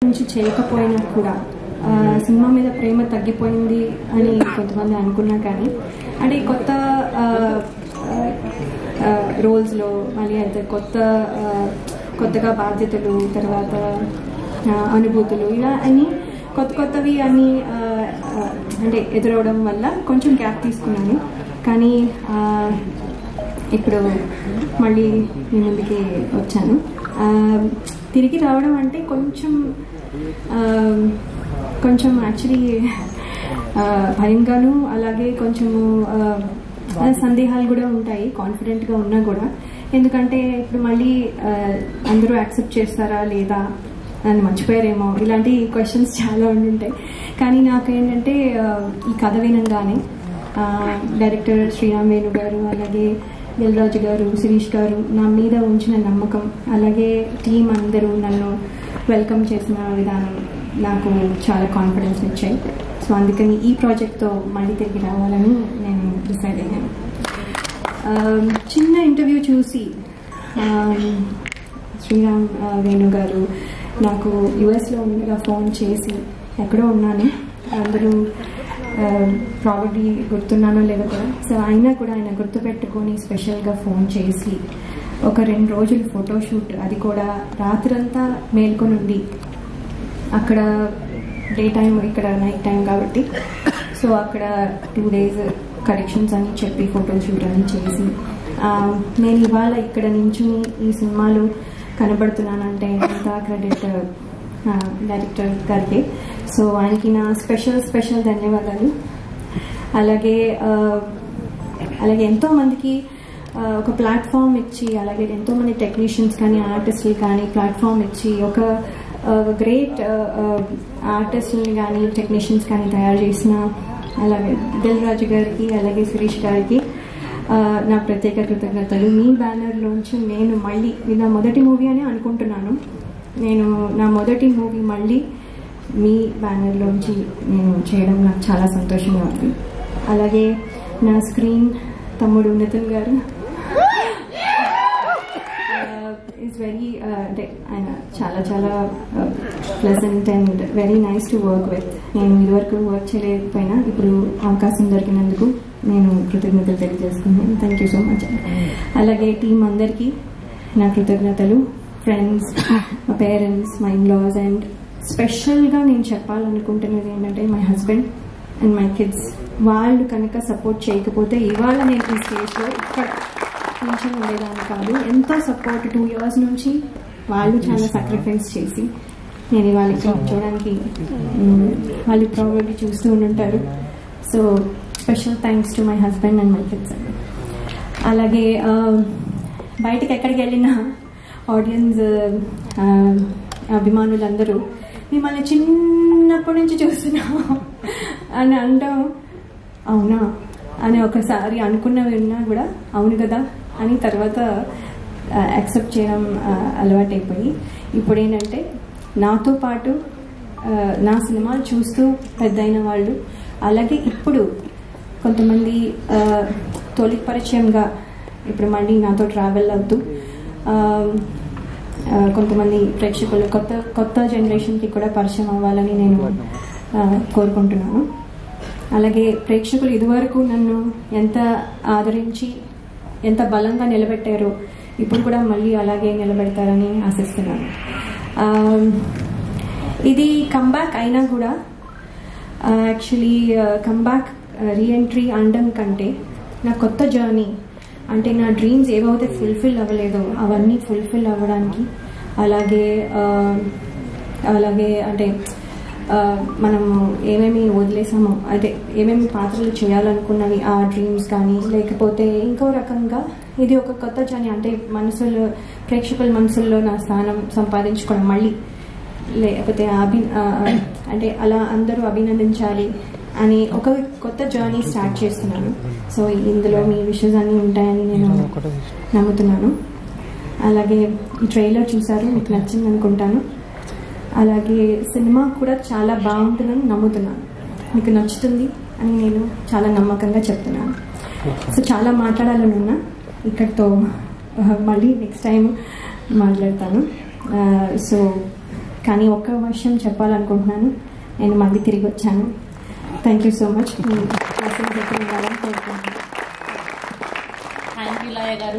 నుంచి చేయకపోయినా కూడా సినిమా మీద ప్రేమ తగ్గిపోయింది అని కొంతమంది అనుకున్నా కానీ అంటే కొత్త రోల్స్లో మళ్ళీ అయితే కొత్తగా బాధ్యతలు తర్వాత అనుభూతులు ఇలా అన్నీ కొత్తవి అన్నీ అంటే ఎదురవడం వల్ల కొంచెం గ్యాప్ తీసుకున్నాను. కానీ ఇప్పుడు మళ్ళీ మీ ముందుకి వచ్చాను. తిరిగి రావడం అంటే కొంచెం యాక్చువల్లీ భయంగాను అలాగే కొంచెము సందేహాలు కూడా ఉంటాయి కాన్ఫిడెంట్గా ఉన్నా కూడా. ఎందుకంటే ఇప్పుడు మళ్ళీ అందరూ యాక్సెప్ట్ చేస్తారా లేదా నన్ను మర్చిపోయారేమో ఇలాంటి క్వశ్చన్స్ చాలా ఉండుంటాయి. కానీ నాకేంటంటే ఈ కథ వినంగానే డైరెక్టర్ శ్రీరామ్ వేణు గారు అలాగే దిల్ రాజు గారు శిరీష్ గారు నా మీద ఉంచిన నమ్మకం అలాగే టీం అందరూ నన్ను వెల్కమ్ చేసిన విధానం నాకు చాలా కాన్ఫిడెన్స్ ఇచ్చాయి. సో అందుకని ఈ ప్రాజెక్ట్తో మళ్ళీ తిరిగి రావాలని నేను డిసైడ్ అయ్యాను. చిన్న ఇంటర్వ్యూ చూసి శ్రీరామ్ వేణు గారు నాకు యుఎస్లో ఉండగా ఫోన్ చేసి ఎక్కడో ఉన్నాను అందరూ ప్రాబబ్లీ గుర్తున్నానో లేదో కూడా. సో అయినా కూడా ఆయన గుర్తుపెట్టుకొని స్పెషల్గా ఫోన్ చేసి ఒక 2 రోజులు ఫోటోషూట్ అది కూడా రాత్రంతా మేల్కొని ఉండి అక్కడ డే టైం ఇక్కడ నైట్ టైం కాబట్టి సో అక్కడ 2 days కరెక్షన్స్ అని చెప్పి ఫోటోషూట్ అని చేసి నేను ఇవాళ ఇక్కడ నుంచి ఈ సినిమాలో కనబడుతున్నానంటే అంతా క్రెడిట్ డైరెక్టర్ గారికి. సో ఆయనకి నా స్పెషల్ ధన్యవాదాలు. అలాగే ఎంతోమందికి ఒక ప్లాట్ఫామ్ ఇచ్చి అలాగే ఎంతోమంది టెక్నీషియన్స్ కానీ ఆర్టిస్టులు కానీ ప్లాట్ఫామ్ ఇచ్చి ఒక గ్రేట్ ఆర్టిస్టులని కానీ టెక్నీషియన్స్ కానీ తయారు చేసిన అలాగే దిల్ రాజు గారికి అలాగే శిరీష్ గారికి నా ప్రత్యేక కృతజ్ఞతలు. మీ బ్యానర్లోంచి నేను మళ్ళీ ఇది నా మొదటి మూవీ అని అనుకుంటున్నాను. నా మొదటి మూవీ మళ్ళీ మీ బ్యానర్లోంచి నేను చేయడం నాకు చాలా సంతోషంగా ఉంది. అలాగే నా స్క్రీన్ తమ్ముడు నితిన్ గారు ఈజ్ వెరీ అంటే ఆయన చాలా pleasant and very nice to work with. నేను ఇదివరకు వర్క్ చేయలేకపోయినా ఇప్పుడు అవకాశం దొరికినందుకు నేను కృతజ్ఞతలు తెలియజేసుకున్నాను. Thank you so much. అలాగే టీం అందరికీ నా కృతజ్ఞతలు. ఫ్రెండ్స్, మా పేరెంట్స్, మై ఇన్లాస్ అండ్ స్పెషల్గా నేను చెప్పాలనుకుంటున్నది ఏంటంటే my husband and my kids. వాళ్ళు కనుక సపోర్ట్ చేయకపోతే ఇవాళ నేను ఈ స్టేజ్లో ఇక్కడ నుంచి ఉండేదాన్ని కాదు. ఎంతో సపోర్ట్ 2 years నుంచి వాళ్ళు చాలా సాక్రిఫైస్ చేసి నేను ఇవాళ చూడడానికి వాళ్ళు ప్రాబబ్లీ చూస్తూ ఉండుంటారు. So special thanks to my husband and my kids. అలాగే బయటకు ఎక్కడికి వెళ్ళినా ఆడియన్స్ అభిమానులందరూ మిమ్మల్ని చిన్నప్పటి నుంచి చూస్తున్నాం అని అంటాం. అవునా అని ఒకసారి అనుకున్నవిన్నా కూడా అవును కదా అని తర్వాత యాక్సెప్ట్ చేయడం అలవాటైపోయి ఇప్పుడు ఏంటంటే నాతో పాటు నా సినిమాలు చూస్తూ పెద్దయిన వాళ్ళు అలాగే ఇప్పుడు కొంతమంది తొలి పరిచయంగా ఇప్పుడు మళ్ళీ నాతో ట్రావెల్ అవుతూ కొంతమంది ప్రేక్షకులు కొత్త జనరేషన్కి కూడా పరిచయం అవ్వాలని నేను కోరుకుంటున్నాను. అలాగే ప్రేక్షకులు ఇదివరకు నన్ను ఎంత ఆదరించి ఎంత బలంగా నిలబెట్టారో ఇప్పుడు కూడా మళ్ళీ అలాగే నిలబెడతారని ఆశిస్తున్నాను. ఇది కంబ్యాక్ అయినా కూడా యాక్చువల్లీ కంబ్యాక్ రీఎంట్రీ అనడం కంటే నా కొత్త జర్నీ అంటే నా డ్రీమ్స్ ఏవైతే ఫుల్ఫిల్ అవ్వలేదో అవన్నీ ఫుల్ఫిల్ అవ్వడానికి అలాగే అంటే మనము ఏమేమి వదిలేసామో అదే ఏమేమి పాత్రలు చేయాలనుకున్నవి ఆ డ్రీమ్స్ కానీ లేకపోతే ఇంకో రకంగా ఇది ఒక కొత్త జర్నీ అంటే ప్రేక్షకుల మనసుల్లో నా స్థానం సంపాదించుకోవడం మళ్ళీ లేకపోతే అంటే అలా అందరూ అభినందించాలి అని ఒక కొత్త జర్నీ స్టార్ట్ చేస్తున్నాను. సో ఇందులో మీ విషయాలు అన్నీ ఉంటాయని నేను నమ్ముతున్నాను. అలాగే ఈ ట్రైలర్ చూసారు, మీకు నచ్చింది అనుకుంటాను. అలాగే సినిమా కూడా చాలా బాగుంటుందని నమ్ముతున్నాను. మీకు నచ్చుతుంది అని నేను చాలా నమ్మకంగా చెప్తున్నాను. సో చాలా మాట్లాడాలని ఉన్నా ఇక్కడితో మళ్ళీ నెక్స్ట్ టైం మాట్లాడతాను. సో కానీ ఒక్క విషయం చెప్పాలనుకుంటున్నాను, నేను మళ్ళీ తిరిగి వచ్చాను. Thank you so much. Thank you Laya గారు.